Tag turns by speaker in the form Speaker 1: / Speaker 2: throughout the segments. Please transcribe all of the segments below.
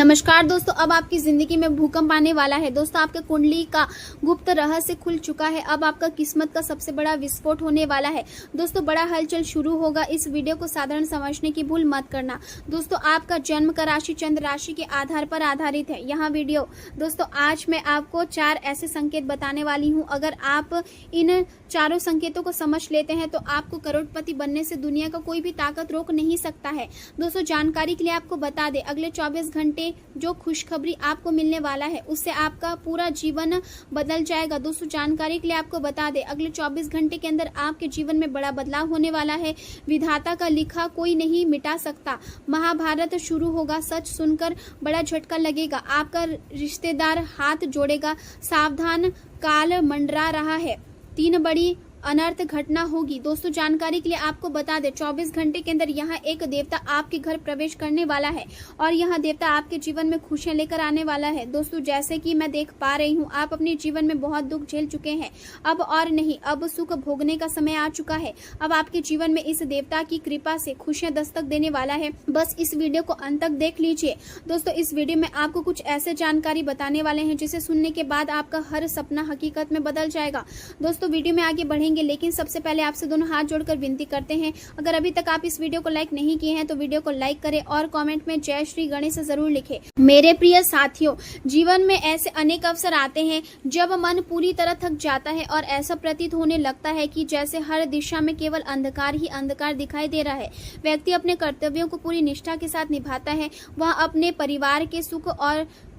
Speaker 1: नमस्कार दोस्तों, अब आपकी जिंदगी में भूकंप आने वाला है। दोस्तों, आपके कुंडली का गुप्त रहस्य खुल चुका है। अब आपका किस्मत का सबसे बड़ा विस्फोट होने वाला है। दोस्तों, बड़ा हलचल शुरू होगा। इस वीडियो को साधारण समझने की भूल मत करना। दोस्तों, आपका जन्म का राशि चंद्र राशि के आधार पर आधारित है यहाँ वीडियो। दोस्तों, आज मैं आपको 4 ऐसे संकेत बताने वाली हूँ। अगर आप इन चारों संकेतों को समझ लेते हैं तो आपको करोड़पति बनने से दुनिया का कोई भी ताकत रोक नहीं सकता है। दोस्तों, जानकारी के लिए आपको बता दें, अगले 24 घंटे जो खुशखबरी आपको मिलने वाला है उससे आपका पूरा जीवन बदल जाएगा। दोस्तों, जानकारी के लिए आपको बता दें, अगले 24 घंटे के अंदर आपके जीवन में बड़ा बदलाव होने वाला है। विधाता का लिखा कोई नहीं मिटा सकता। महाभारत शुरू होगा। सच सुनकर बड़ा झटका लगेगा। आपका रिश्तेदार हाथ जोड़ेगा। सावधान, काल मंडरा रहा है। 3 बड़ी अनर्थ घटना होगी। दोस्तों, जानकारी के लिए आपको बता दें, 24 घंटे के अंदर यहाँ एक देवता आपके घर प्रवेश करने वाला है और यहाँ देवता आपके जीवन में खुशियां लेकर आने वाला है। दोस्तों, जैसे कि मैं देख पा रही हूँ, आप अपने जीवन में बहुत दुख झेल चुके हैं। अब और नहीं, अब सुख भोगने का समय आ चुका है। अब आपके जीवन में इस देवता की कृपा से खुशियां दस्तक देने वाला है। बस इस वीडियो को अंत तक देख लीजिए। दोस्तों, इस वीडियो में आपको कुछ ऐसे जानकारी बताने वाले हैं जिसे सुनने के बाद आपका हर सपना हकीकत में बदल जाएगा। दोस्तों, वीडियो में आगे बढ़ेंगे, लेकिन सबसे पहले आपसे दोनों हाथ जोड़कर विनती करते हैं, अगर अभी तक आप इस वीडियो को लाइक नहीं किए हैं तो वीडियो को लाइक करें और कमेंट में जय श्री गणेश जरूर लिखें। मेरे प्रिय साथियों, जीवन में ऐसे अनेक अवसर आते हैं जब मन पूरी तरह थक जाता है और ऐसा प्रतीत होने लगता है कि जैसे हर दिशा में केवल अंधकार ही अंधकार दिखाई दे रहा है। व्यक्ति अपने कर्तव्यों को पूरी निष्ठा के साथ निभाता है। वह अपने परिवार के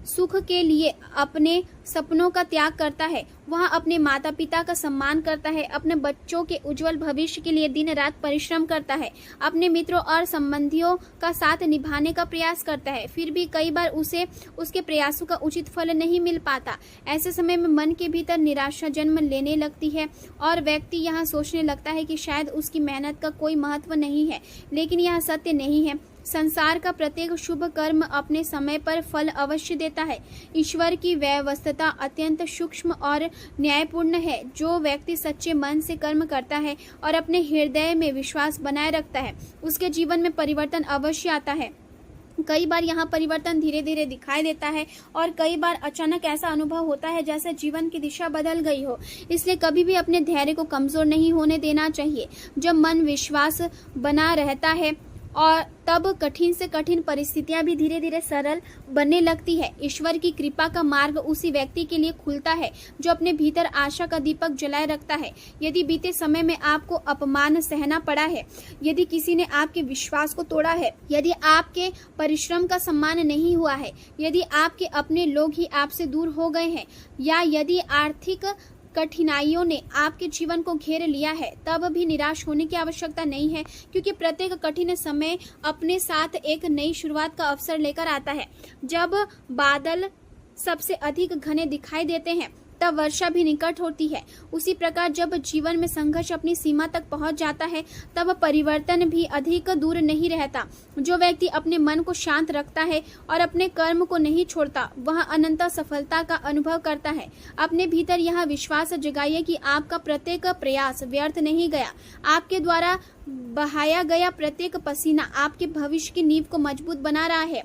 Speaker 1: सुख के लिए अपने सपनों का त्याग करता है। वह अपने माता पिता का सम्मान करता है। अपने बच्चों के उज्जवल भविष्य के लिए दिन रात परिश्रम करता है। अपने मित्रों और संबंधियों का साथ निभाने का प्रयास करता है। फिर भी कई बार उसे उसके प्रयासों का उचित फल नहीं मिल पाता। ऐसे समय में मन के भीतर निराशा जन्म लेने लगती है और व्यक्ति यहाँ सोचने लगता है कि शायद उसकी मेहनत का कोई महत्व नहीं है। लेकिन यह सत्य नहीं है। संसार का प्रत्येक शुभ कर्म अपने समय पर फल अवश्य देता है। ईश्वर की व्यवस्था अत्यंत सूक्ष्म और न्यायपूर्ण है। जो व्यक्ति सच्चे मन से कर्म करता है और अपने हृदय में विश्वास बनाए रखता है, उसके जीवन में परिवर्तन अवश्य आता है। कई बार यहाँ परिवर्तन धीरे धीरे दिखाई देता है और कई बार अचानक ऐसा अनुभव होता है जैसे जीवन की दिशा बदल गई हो। इसलिए कभी भी अपने धैर्य को कमजोर नहीं होने देना चाहिए। जब मन विश्वास बना रहता है और तब कठिन से कठिन परिस्थितियां भी धीरे धीरे सरल बनने लगती है। ईश्वर की कृपा का मार्ग उसी व्यक्ति के लिए खुलता है जो अपने भीतर आशा का दीपक जलाए रखता है। यदि बीते समय में आपको अपमान सहना पड़ा है, यदि किसी ने आपके विश्वास को तोड़ा है, यदि आपके परिश्रम का सम्मान नहीं हुआ है, यदि आपके अपने लोग ही आपसे दूर हो गए हैं, या यदि आर्थिक कठिनाइयों ने आपके जीवन को घेर लिया है, तब भी निराश होने की आवश्यकता नहीं है, क्योंकि प्रत्येक कठिन समय अपने साथ एक नई शुरुआत का अवसर लेकर आता है। जब बादल सबसे अधिक घने दिखाई देते हैं तब वर्षा भी निकट होती है। उसी प्रकार जब जीवन में संघर्ष अपनी सीमा तक पहुंच जाता है तब परिवर्तन भी अधिक दूर नहीं रहता। जो व्यक्ति अपने मन को शांत रखता है और अपने कर्म को नहीं छोड़ता, वह अनंत सफलता का अनुभव करता है। अपने भीतर यह विश्वास जगाइए कि आपका प्रत्येक प्रयास व्यर्थ नहीं गया। आपके द्वारा बहाया गया प्रत्येक पसीना आपके भविष्य की नींव को मजबूत बना रहा है।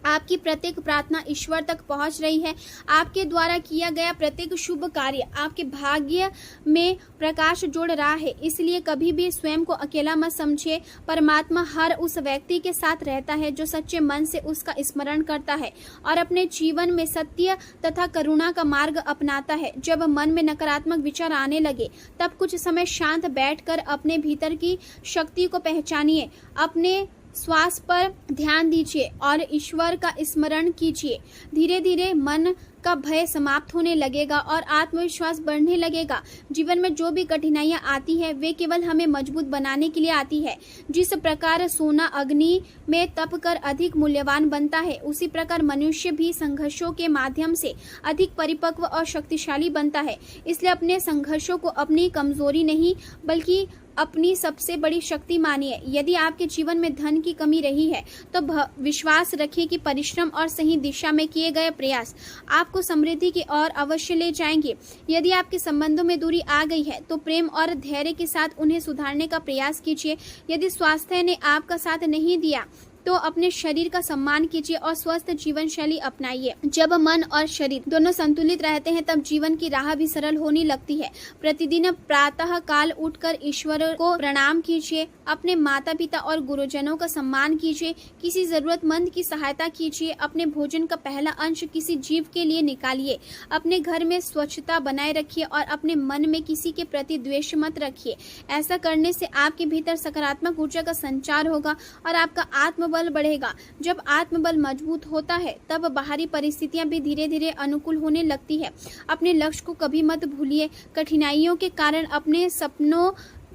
Speaker 1: आपकी प्रत्येक प्रार्थना ईश्वर तक पहुंच रही है। आपके द्वारा किया गया प्रत्येक शुभ कार्य आपके भाग्य में प्रकाश जोड़ रहा है। इसलिए कभी भी स्वयं को अकेला मत समझिए। परमात्मा हर उस व्यक्ति के साथ रहता है जो सच्चे मन से उसका स्मरण करता है और अपने जीवन में सत्य तथा करुणा का मार्ग अपनाता है। जब मन में नकारात्मक विचार आने लगे तब कुछ समय शांत बैठकर अपने भीतर की शक्ति को पहचानिए। अपने श्वास पर ध्यान दीजिए और ईश्वर का स्मरण कीजिए। धीरे धीरे मन का भय समाप्त होने लगेगा और आत्मविश्वास बढ़ने लगेगा। जीवन में जो भी कठिनाइयां आती है वे केवल हमें मजबूत बनाने के लिए आती है। जिस प्रकार सोना अग्नि में तप कर अधिक मूल्यवान बनता है, उसी प्रकार मनुष्य भी संघर्षों के माध्यम से अधिक परिपक्व और शक्तिशाली बनता है। इसलिए अपने संघर्षों को अपनी कमजोरी नहीं बल्कि अपनी सबसे बड़ी शक्ति मानिए। यदि आपके जीवन में धन की कमी रही है तो विश्वास रखिए कि परिश्रम और सही दिशा में किए गए प्रयास आपको समृद्धि की ओर अवश्य ले जाएंगे। यदि आपके संबंधों में दूरी आ गई है तो प्रेम और धैर्य के साथ उन्हें सुधारने का प्रयास कीजिए। यदि स्वास्थ्य ने आपका साथ नहीं दिया तो अपने शरीर का सम्मान कीजिए और स्वस्थ जीवन शैली अपनाइए। जब मन और शरीर दोनों संतुलित रहते हैं तब जीवन की राह भी सरल होने लगती है। प्रतिदिन प्रातः काल उठकर ईश्वर को प्रणाम कीजिए, अपने माता पिता और गुरुजनों का सम्मान कीजिए, किसी जरूरतमंद की सहायता कीजिए, अपने भोजन का पहला अंश किसी जीव के लिए निकालिए, अपने घर में स्वच्छता बनाए रखिए और अपने मन में किसी के प्रति द्वेष मत रखिए। ऐसा करने से आपके भीतर सकारात्मक ऊर्जा का संचार होगा और आपका आत्मबल बढ़ेगा। जब आत्मबल मजबूत होता है तब बाहरी परिस्थितियां भी धीरे धीरे अनुकूल होने लगती है। अपने लक्ष्य को कभी मत भूलिए। कठिनाइयों के कारण अपने सपनों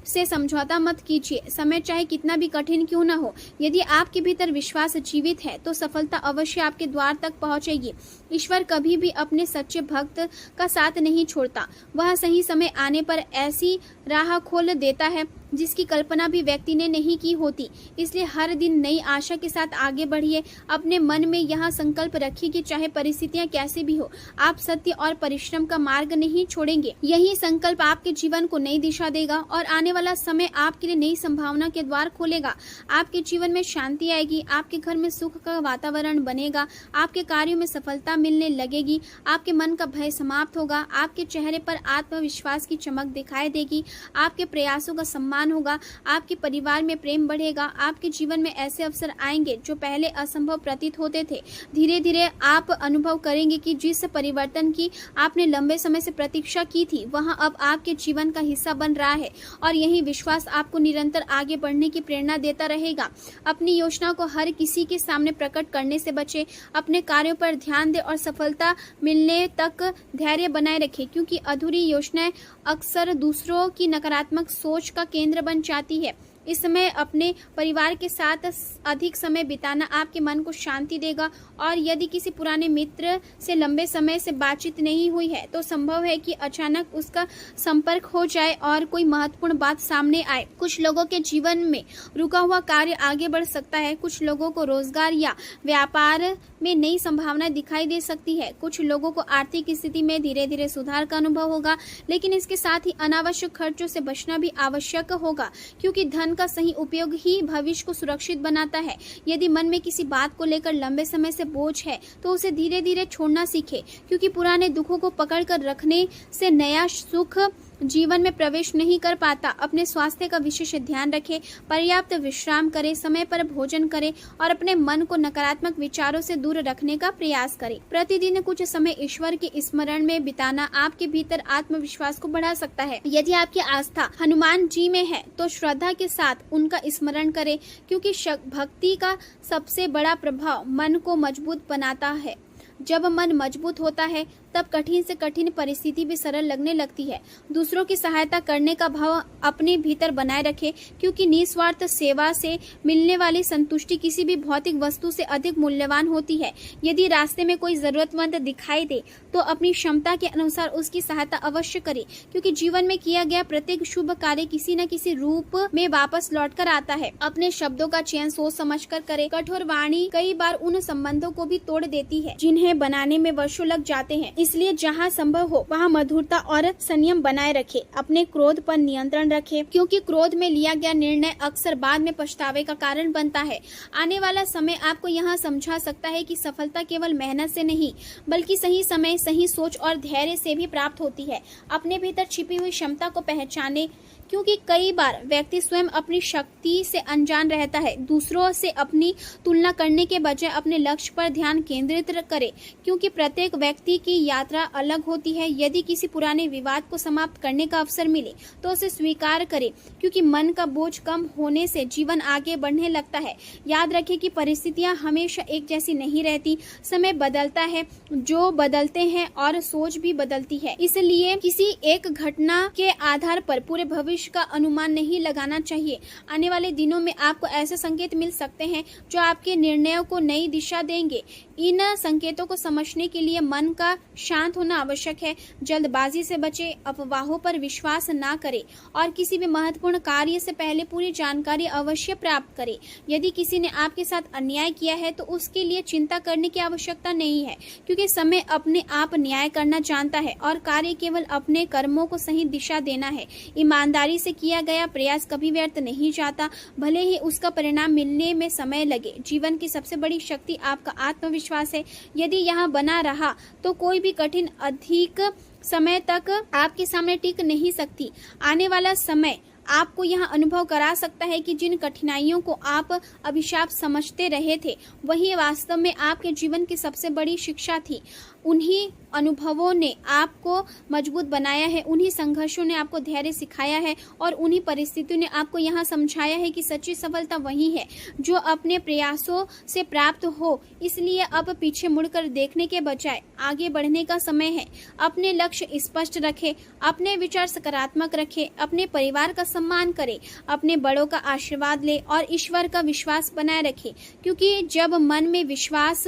Speaker 1: से समझौता मत कीजिए। समय चाहे कितना भी कठिन क्यों न हो, यदि आपके भीतर विश्वास जीवित है तो सफलता अवश्य आपके द्वार तक पहुंचेगी। ईश्वर कभी भी अपने सच्चे भक्त का साथ नहीं छोड़ता। वह सही समय आने पर ऐसी राह खोल देता है जिसकी कल्पना भी व्यक्ति ने नहीं की होती। इसलिए हर दिन नई आशा के साथ आगे बढ़िए। अपने मन में यह संकल्प रखिए कि चाहे परिस्थितियां कैसी भी हो, आप सत्य और परिश्रम का मार्ग नहीं छोड़ेंगे। यही संकल्प आपके जीवन को नई दिशा देगा और आने वाला समय आपके लिए नई संभावना के द्वार खोलेगा। आपके जीवन में शांति आएगी, आपके घर में सुख का वातावरण बनेगा, आपके कार्यों में सफलता मिलने लगेगी, आपके मन का भय समाप्त होगा, आपके चेहरे पर आत्मविश्वास की चमक दिखाई देगी, आपके प्रयासों का सम्मान होगा, आपके परिवार में प्रेम बढ़ेगा, आपके जीवन में ऐसे अवसर आएंगे जो पहले असंभव प्रतीत होते थे। धीरे धीरे आप अनुभव करेंगे कि जिस परिवर्तन की आपने लंबे समय से प्रतीक्षा की थी वह अब आपके जीवन का हिस्सा बन रहा है और यही विश्वास आपको निरंतर आगे बढ़ने की प्रेरणा देता रहेगा। अपनी योजना को हर किसी के सामने प्रकट करने से बचे। अपने कार्यों पर ध्यान दें और सफलता मिलने तक धैर्य बनाए रखें, क्योंकि अधूरी योजनाएं अक्सर दूसरों की नकारात्मक सोच का केंद्र बन जाती है। इस समय अपने परिवार के साथ अधिक समय बिताना आपके मन को शांति देगा और यदि किसी पुराने मित्र से लंबे समय से बातचीत नहीं हुई है तो संभव है कि अचानक उसका संपर्क हो जाए और कोई महत्वपूर्ण बात सामने आए। कुछ लोगों के जीवन में रुका हुआ कार्य आगे बढ़ सकता है। कुछ लोगों को रोजगार या व्यापार में नई संभावनाएं दिखाई दे सकती है। कुछ लोगों को आर्थिक स्थिति में धीरे धीरे सुधार का अनुभव होगा, लेकिन इसके साथ ही अनावश्यक खर्चों से बचना भी आवश्यक होगा, क्योंकि धन का सही उपयोग ही भविष्य को सुरक्षित बनाता है। यदि मन में किसी बात को लेकर लंबे समय से बोझ है तो उसे धीरे धीरे छोड़ना सीखे, क्योंकि पुराने दुखों को पकड़ कर रखने से नया सुख जीवन में प्रवेश नहीं कर पाता। अपने स्वास्थ्य का विशेष ध्यान रखें, पर्याप्त विश्राम करें, समय पर भोजन करें और अपने मन को नकारात्मक विचारों से दूर रखने का प्रयास करें। प्रतिदिन कुछ समय ईश्वर के स्मरण में बिताना आपके भीतर आत्मविश्वास को बढ़ा सकता है। यदि आपकी आस्था हनुमान जी में है तो श्रद्धा के साथ उनका स्मरण करें, क्योंकि भक्ति का सबसे बड़ा प्रभाव मन को मजबूत बनाता है। जब मन मजबूत होता है तब कठिन से कठिन परिस्थिति भी सरल लगने लगती है। दूसरों की सहायता करने का भाव अपने भीतर बनाए रखें, क्योंकि निस्वार्थ सेवा से मिलने वाली संतुष्टि किसी भी भौतिक वस्तु से अधिक मूल्यवान होती है। यदि रास्ते में कोई जरूरतमंद दिखाई दे तो अपनी क्षमता के अनुसार उसकी सहायता अवश्य करें, क्योंकि जीवन में किया गया प्रत्येक शुभ कार्य किसी न किसी रूप में वापस लौट कर आता है। अपने शब्दों का चयन सोच समझ कर करें। कठोर वाणी कई बार उन संबंधों को भी तोड़ देती है जिन्हें बनाने में वर्षों लग जाते हैं। इसलिए जहाँ संभव हो वहाँ मधुरता और संयम बनाए रखें। अपने क्रोध पर नियंत्रण रखें, क्योंकि क्रोध में लिया गया निर्णय अक्सर बाद में पछतावे का कारण बनता है। आने वाला समय आपको यहाँ समझा सकता है कि सफलता केवल मेहनत से नहीं बल्कि सही समय, सही सोच और धैर्य से भी प्राप्त होती है। अपने भीतर छिपी हुई क्षमता को पहचाने, क्योंकि कई बार व्यक्ति स्वयं अपनी शक्ति से अनजान रहता है। दूसरों से अपनी तुलना करने के बजाय अपने लक्ष्य पर ध्यान केंद्रित करें, क्योंकि प्रत्येक व्यक्ति की यात्रा अलग होती है। यदि किसी पुराने विवाद को समाप्त करने का अवसर मिले तो उसे स्वीकार करें, क्योंकि मन का बोझ कम होने से जीवन आगे बढ़ने लगता है। याद रखें कि परिस्थितियां हमेशा एक जैसी नहीं रहती। समय बदलता है, जो बदलते हैं और सोच भी बदलती है। इसलिए किसी एक घटना के आधार पर पूरे भविष्य का अनुमान नहीं लगाना चाहिए। आने वाले दिनों में आपको ऐसे संकेत मिल सकते हैं जो आपके निर्णयों को नई दिशा देंगे। इन संकेतों को समझने के लिए मन का शांत होना आवश्यक है। जल्दबाजी से बचें, अफवाहों पर विश्वास ना करें और किसी भी महत्वपूर्ण कार्य से पहले पूरी जानकारी अवश्य प्राप्त करें। यदि किसी ने आपके साथ अन्याय किया है तो उसके लिए चिंता करने की आवश्यकता नहीं है, क्योंकि समय अपने आप न्याय करना जानता है और कार्य केवल अपने कर्मों को सही दिशा देना है। ईमानदारी से किया गया प्रयास कभी व्यर्थ नहीं जाता, भले ही उसका परिणाम मिलने में समय लगे। जीवन की सबसे बड़ी शक्ति आपका आत्मविश्वास है। यदि यह बना रहा तो कोई भी कठिन अधिक समय तक आपके सामने टिक नहीं सकती। आने वाला समय आपको यह अनुभव करा सकता है कि जिन कठिनाइयों को आप अभिशाप समझते रहे थे, वही वास्तव में आपके जीवन की सबसे बड़ी शिक्षा थी। उन्हीं अनुभवों ने आपको मजबूत बनाया है, उन्हीं संघर्षों ने आपको धैर्य सिखाया है और उन्हीं परिस्थितियों ने आपको यहाँ समझाया है कि सच्ची सफलता वही है जो अपने प्रयासों से प्राप्त हो। इसलिए अब पीछे मुड़कर देखने के बजाय आगे बढ़ने का समय है। अपने लक्ष्य स्पष्ट रखें, अपने विचार सकारात्मक रखें, अपने परिवार का सम्मान करें, अपने बड़ों का आशीर्वाद लें और ईश्वर का विश्वास बनाए रखें, क्योंकि जब मन में विश्वास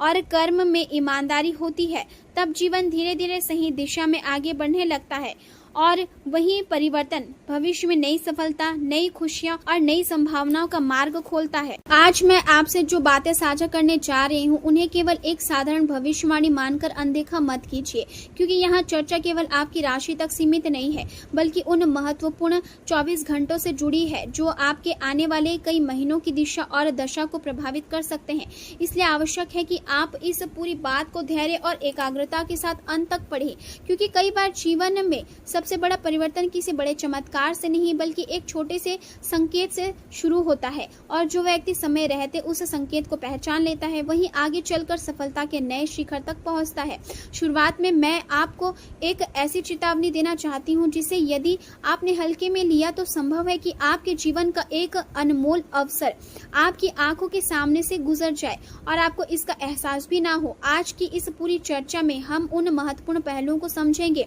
Speaker 1: और कर्म में ईमानदारी होती है तब जीवन धीरे धीरे सही दिशा में आगे बढ़ने लगता है और वही परिवर्तन भविष्य में नई सफलता, नई खुशियां और नई संभावनाओं का मार्ग खोलता है। आज मैं आपसे जो बातें साझा करने जा रही हूँ उन्हें केवल एक साधारण भविष्यवाणी मानकर अनदेखा मत कीजिए, क्योंकि यहाँ चर्चा केवल आपकी राशि तक सीमित नहीं है, बल्कि उन महत्वपूर्ण 24 घंटों से जुड़ी है जो आपके आने वाले कई महीनों की दिशा और दशा को प्रभावित कर सकते हैं। इसलिए आवश्यक है कि आप इस पूरी बात को धैर्य और एकाग्रता के साथ अंत तक पढ़ें, क्योंकि कई बार जीवन में सबसे बड़ा परिवर्तन किसी बड़े चमत्कार से नहीं बल्कि एक छोटे से संकेत से शुरू होता है और जो व्यक्ति समय रहते उस संकेत को पहचान लेता है वही आगे चलकर सफलता के नए शिखर तक पहुंचता है। शुरुआत में मैं आपको एक ऐसी चेतावनी देना चाहती हूं जिसे यदि आपने हल्के में लिया तो संभव है कि आपके जीवन का एक अनमोल अवसर आपकी आंखों के सामने से गुजर जाए और आपको इसका एहसास भी ना हो। आज की इस पूरी चर्चा में हम उन महत्वपूर्ण पहलुओं को समझेंगे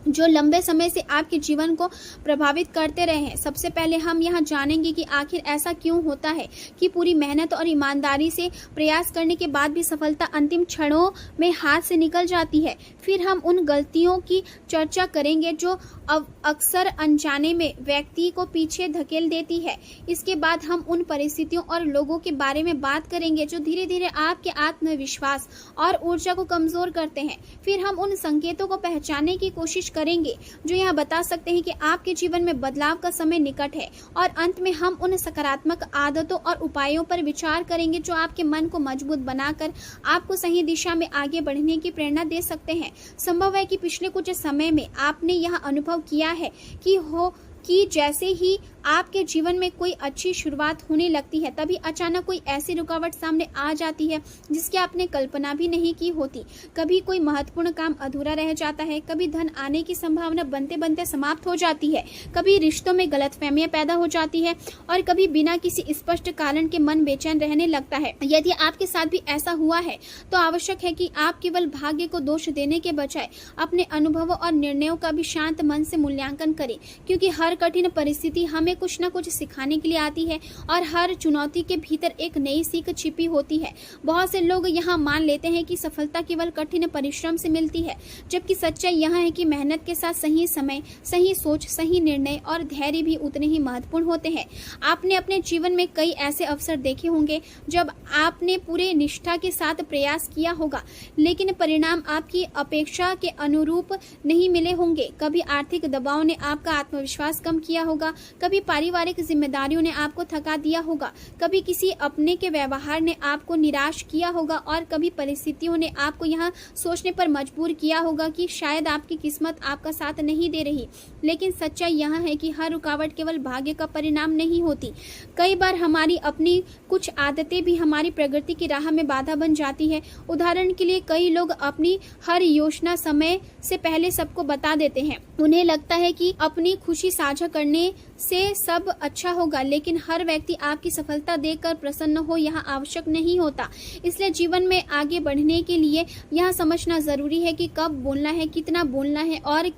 Speaker 1: जो लंबे समय से आपके जीवन को प्रभावित करते रहे हैं। सबसे पहले हम यहाँ जानेंगे कि आखिर ऐसा क्यों होता है कि पूरी मेहनत और ईमानदारी से प्रयास करने के बाद भी सफलता अंतिम क्षणों में हाथ से निकल जाती है। फिर हम उन गलतियों की चर्चा करेंगे जो अक्सर अनजाने में व्यक्ति को पीछे धकेल देती है। इसके बाद हम उन परिस्थितियों और लोगों के बारे में बात करेंगे जो धीरे धीरे आपके आत्मविश्वास और ऊर्जा को कमजोर करते हैं। फिर हम उन संकेतों को पहचानने की कोशिश करेंगे जो यह बता सकते हैं कि आपके जीवन में बदलाव का समय निकट है। और अंत में हम उन सकारात्मक आदतों और उपायों पर विचार करेंगे जो आपके मन को मजबूत बनाकर आपको सही दिशा में आगे बढ़ने की प्रेरणा दे सकते हैं। संभव है कि पिछले कुछ समय में आपने यह अनुभव किया है कि जैसे ही आपके जीवन में कोई अच्छी शुरुआत होने लगती है तभी अचानक कोई ऐसी रुकावट सामने आ जाती है जिसकी आपने कल्पना भी नहीं की होती। कभी कोई महत्वपूर्ण काम अधूरा रह जाता है, कभी धन आने की संभावना बनते बनते समाप्त हो जाती है, कभी रिश्तों में गलतफहमियां पैदा हो जाती है और कभी बिना किसी स्पष्ट कारण के मन बेचैन रहने लगता है। यदि आपके साथ भी ऐसा हुआ है तो आवश्यक है कि आप केवल भाग्य को दोष देने के बजाय अपने अनुभवों और निर्णयों का भी शांत मन से मूल्यांकन करें, क्योंकि हर कठिन परिस्थिति हमें कुछ न कुछ सिखाने के लिए आती है और हर चुनौती के भीतर एक नई सीख छिपी होती है। बहुत से लोग यहाँ मान लेते हैं कि सफलता केवल कठिन परिश्रम से मिलती है, जबकि सच्चाई यह है कि मेहनत के साथ सही समय, सही सोच, सही निर्णय और धैर्य भी उतने ही महत्वपूर्ण होते हैं। आपने अपने जीवन में कई ऐसे अवसर देखे होंगे जब आपने पूरे निष्ठा के साथ प्रयास किया होगा लेकिन परिणाम आपकी अपेक्षा के अनुरूप नहीं मिले होंगे। कभी आर्थिक दबाव ने आपका आत्मविश्वास कम किया होगा, कभी पारिवारिक जिम्मेदारियों ने आपको थका दिया होगा, कभी किसी अपने के व्यवहार ने आपको निराश किया होगा और कभी परिस्थितियों ने आपको यहाँ सोचने पर मजबूर किया होगा कि शायद आपकी किस्मत आपका साथ नहीं दे रही। लेकिन सच्चाई यह है कि हर रुकावट केवल भाग्य का परिणाम नहीं होती। कई बार हमारी अपनी कुछ आदतें भी हमारी प्रगति की राह में बाधा बन जाती है। उदाहरण के लिए कई लोग अपनी हर योजना समय से पहले सबको बता देते हैं। उन्हें लगता है कि अपनी खुशी साझा करने से सब अच्छा होगा, लेकिन हर व्यक्ति आपकी सफलता देखकर प्रसन्न हो यहाँ आवश्यक नहीं होता। इसलिए जीवन में आगे बढ़ने के लिए यह समझना जरूरी है कि कब बोलना है, कितना बोलना है और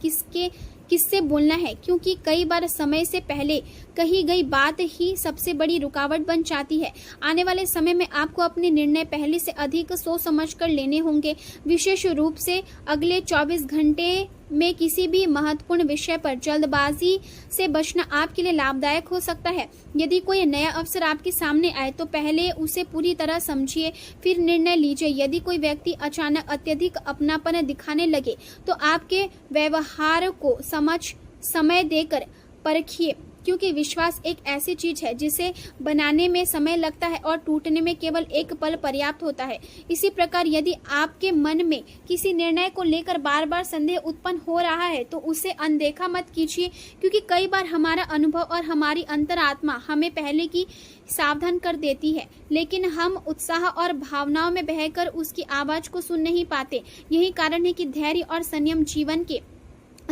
Speaker 1: किससे बोलना है, क्योंकि कई बार समय से पहले कही गई बात ही सबसे बड़ी रुकावट बन जाती है। आने वाले समय में आपको अपने निर्णय पहले से अधिक सोच समझ कर लेने होंगे। विशेष रूप से अगले 24 घंटे में किसी भी महत्वपूर्ण विषय पर जल्दबाजी से बचना आपके लिए लाभदायक हो सकता है। यदि कोई नया अवसर आपके सामने आए तो पहले उसे पूरी तरह समझिए, फिर निर्णय लीजिए। यदि कोई व्यक्ति अचानक अत्यधिक अपनापन दिखाने लगे तो आपके व्यवहार को समय देकर परखिए, क्योंकि विश्वास एक ऐसी चीज है जिसे बनाने में समय लगता है और टूटने में केवल एक पल पर्याप्त होता है। इसी प्रकार यदि आपके मन में किसी निर्णय को लेकर बार बार संदेह उत्पन्न हो रहा है तो उसे अनदेखा मत कीजिए, क्योंकि कई बार हमारा अनुभव और हमारी अंतरात्मा हमें पहले की सावधान कर देती है, लेकिन हम उत्साह और भावनाओं में बहकर उसकी आवाज को सुन नहीं पाते। यही कारण है कि धैर्य और संयम जीवन के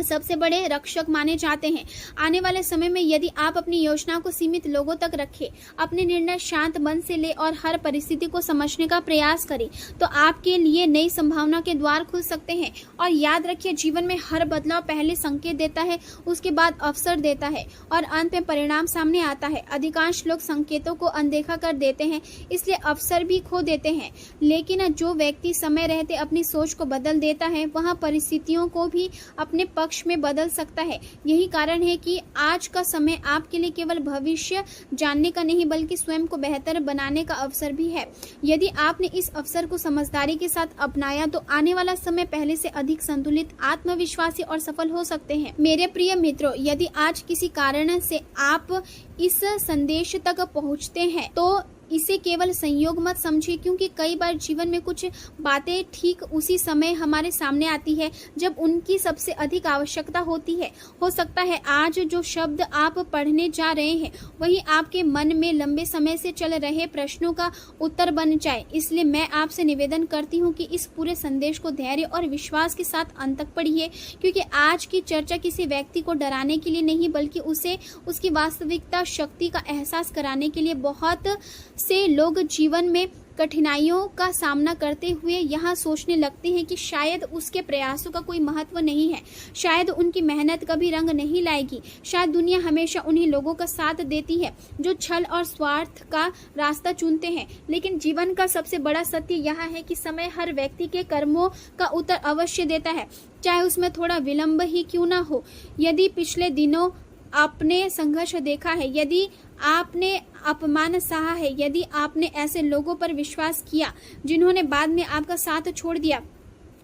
Speaker 1: सबसे बड़े रक्षक माने जाते हैं। आने वाले समय में यदि आप अपनी योजना को सीमित लोगों तक रखें, अपने निर्णय शांत मन से ले और हर परिस्थिति को समझने का प्रयास करें, तो आपके लिए नई संभावना के द्वार खुल सकते हैं। और याद रखिए, जीवन में हर बदलाव पहले संकेत देता है, उसके बाद अवसर देता है और अंत में परिणाम सामने आता है। अधिकांश लोग संकेतों को अनदेखा कर देते हैं, इसलिए अवसर भी खो देते हैं। लेकिन जो व्यक्ति समय रहते अपनी सोच को बदल देता है, वह परिस्थितियों को भी अपने पक्ष में बदल सकता है। यही कारण है कि आज का समय आपके लिए केवल भविष्य जानने का नहीं बल्कि स्वयं को बेहतर बनाने का अवसर भी है। यदि आपने इस अवसर को समझदारी के साथ अपनाया तो आने वाला समय पहले से अधिक संतुलित, आत्मविश्वासी और सफल हो सकते हैं। मेरे प्रिय मित्रों, यदि आज किसी कारण से आप इस संदेश तक पहुंचते हैं तो इसे केवल संयोग मत समझिए, क्योंकि कई बार जीवन में कुछ बातें ठीक उसी समय हमारे सामने आती है जब उनकी सबसे अधिक आवश्यकता होती है। हो सकता है आज जो शब्द आप पढ़ने जा रहे हैं वही आपके मन में लंबे समय से चल रहे प्रश्नों का उत्तर बन जाए। इसलिए मैं आपसे निवेदन करती हूँ कि इस पूरे संदेश को धैर्य और विश्वास के साथ अंत तक पढ़िए, क्योंकि आज की चर्चा किसी व्यक्ति को डराने के लिए नहीं बल्कि उसे उसकी वास्तविकता शक्ति का एहसास कराने के लिए। बहुत से लोग जीवन में कठिनाइयों का सामना करते हुए यहाँ सोचने लगते हैं कि शायद उसके प्रयासों का कोई महत्व नहीं है, शायद उनकी मेहनत कभी रंग नहीं लाएगी, शायद दुनिया हमेशा उन्हीं लोगों का साथ देती है जो छल और स्वार्थ का रास्ता चुनते हैं। लेकिन जीवन का सबसे बड़ा सत्य यह है कि समय हर व्यक्ति के कर्मों का उत्तर अवश्य देता है, चाहे उसमें थोड़ा विलंब ही क्यों ना हो। यदि पिछले दिनों आपने संघर्ष देखा है, यदि आपने अपमान सहा है, यदि आपने ऐसे लोगों पर विश्वास किया जिन्होंने बाद में आपका साथ छोड़ दिया,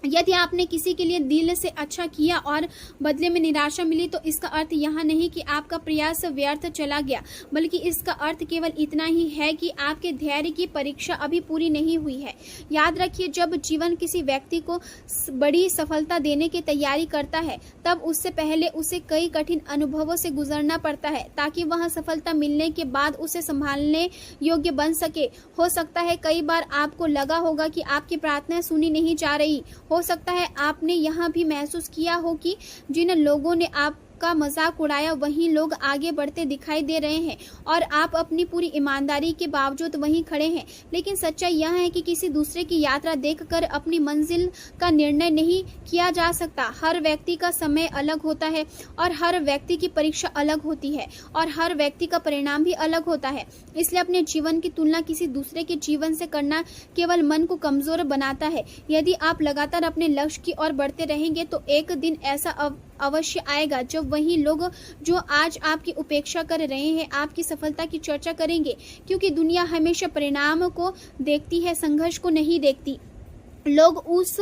Speaker 1: यदि आपने किसी के लिए दिल से अच्छा किया और बदले में निराशा मिली, तो इसका अर्थ यह नहीं कि आपका प्रयास व्यर्थ चला गया, बल्कि इसका अर्थ केवल इतना ही है कि आपके धैर्य की परीक्षा अभी पूरी नहीं हुई है। याद रखिए, जब जीवन किसी व्यक्ति को बड़ी सफलता देने की तैयारी करता है तब उससे पहले उसे कई कठिन अनुभवों से गुजरना पड़ता है ताकि वह सफलता मिलने के बाद उसे संभालने योग्य बन सके। हो सकता है कई बार आपको लगा होगा कि आपकी प्रार्थनाएं सुनी नहीं जा रही। हो सकता है आपने यह भी महसूस किया हो कि जिन लोगों ने आपका मजाक उड़ाया वही लोग आगे बढ़ते दिखाई दे रहे हैं और आप अपनी पूरी ईमानदारी के बावजूद वहीं खड़े हैं। लेकिन सच्चाई यह है कि किसी दूसरे की यात्रा देखकर अपनी मंजिल का निर्णय नहीं किया जा सकता। हर व्यक्ति का समय अलग होता है और हर व्यक्ति की परीक्षा अलग होती है और हर व्यक्ति का परिणाम भी अलग होता है। इसलिए अपने जीवन की तुलना किसी दूसरे के जीवन से करना केवल मन को कमजोर बनाता है। यदि आप लगातार अपने लक्ष्य की ओर बढ़ते रहेंगे तो एक दिन ऐसा अवश्य आएगा जब वही लोग जो आज आपकी उपेक्षा कर रहे हैं आपकी सफलता की चर्चा करेंगे, क्योंकि दुनिया हमेशा परिणाम को देखती है, संघर्ष को नहीं देखती। लोग उस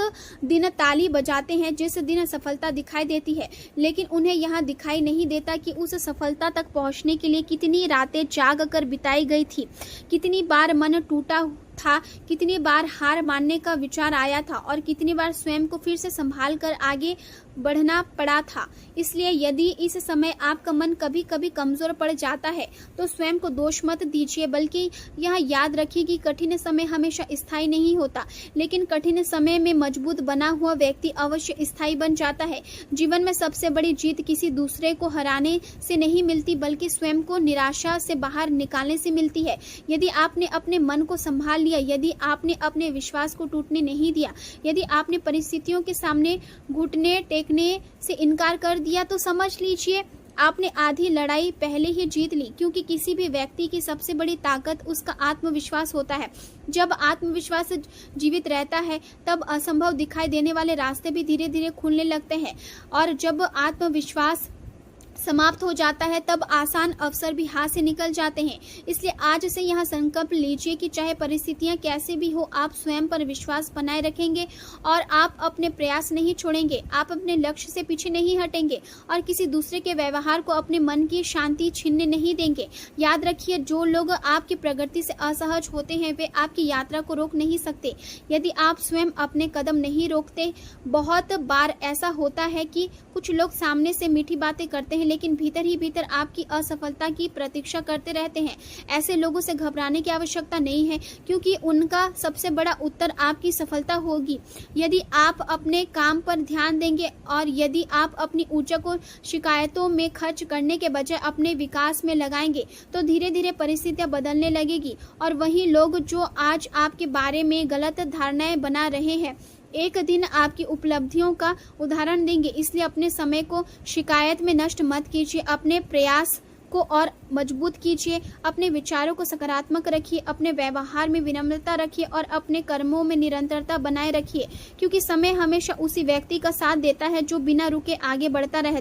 Speaker 1: दिन ताली बजाते हैं जिस दिन सफलता दिखाई देती है, लेकिन उन्हें यहाँ दिखाई नहीं देता कि उस सफलता तक पहुँचने के लिए कितनी रातें जाग कर बिताई गई थी, कितनी बार मन टूटा था, कितनी बार हार मानने का विचार आया था और कितनी बार स्वयं को फिर से संभाल कर आगे बढ़ना पड़ा था। इसलिए यदि इस समय आपका मन कभी कभी कमजोर पड़ जाता है तो स्वयं को दोष मत दीजिए, बल्कि यह याद रखिए कि कठिन समय हमेशा स्थायी नहीं होता, लेकिन कठिन समय में मजबूत बना हुआ व्यक्ति अवश्य स्थायी बन जाता है। जीवन में सबसे बड़ी जीत किसी दूसरे को हराने से नहीं मिलती बल्कि स्वयं को निराशा से बाहर निकालने से मिलती है। यदि आपने अपने मन को संभाल लिया, यदि आपने अपने विश्वास को टूटने नहीं दिया, यदि आपने परिस्थितियों के सामने घुटने टेकने से इनकार कर दिया, तो समझ लीजिए आपने आधी लड़ाई पहले ही जीत ली। क्योंकि किसी भी व्यक्ति की सबसे बड़ी ताकत उसका आत्मविश्वास होता है। जब आत्मविश्वास जीवित रहता है तब असंभव दिखाई देने वाले रास्ते भी धीरे धीरे खुलने लगते हैं, और जब आत्मविश्वास समाप्त हो जाता है तब आसान अवसर भी हाथ से निकल जाते हैं। इसलिए आज से यह संकल्प लीजिए कि चाहे परिस्थितियां कैसी भी हो, आप स्वयं पर विश्वास बनाए रखेंगे और आप अपने प्रयास नहीं छोड़ेंगे। आप अपने लक्ष्य से पीछे नहीं हटेंगे और किसी दूसरे के व्यवहार को अपने मन की शांति छीनने नहीं देंगे। याद रखिए, जो लोग आपकी प्रगति से असहज होते हैं वे आपकी यात्रा को रोक नहीं सकते यदि आप स्वयं अपने कदम नहीं रोकते। बहुत बार ऐसा होता है कि कुछ लोग सामने से मीठी बातें करते हैं लेकिन भीतर ही भीतर आपकी असफलता की प्रतीक्षा करते रहते हैं। ऐसे लोगों से घबराने की आवश्यकता नहीं है, क्योंकि उनका सबसे बड़ा उत्तर आपकी सफलता होगी। यदि आप अपने काम पर ध्यान देंगे और यदि आप अपनी ऊर्जा को शिकायतों में खर्च करने के बजाय अपने विकास में लगाएंगे तो धीरे धीरे परिस्थितियां बदलने लगेगी, और वही लोग जो आज आपके बारे में गलत धारणाएं बना रहे हैं एक दिन आपकी उपलब्धियों का उदाहरण देंगे। इसलिए अपने समय को शिकायत में नष्ट मत कीजिए, अपने प्रयास को और मजबूत कीजिए, अपने विचारों को सकारात्मक रखिए, अपने व्यवहार में विनम्रता रखिए और अपने कर्मों में निरंतरता बनाए रखिए, क्योंकि समय हमेशा उसी व्यक्ति का साथ देता है जो बिना रुके आगे बढ़ता रहता है।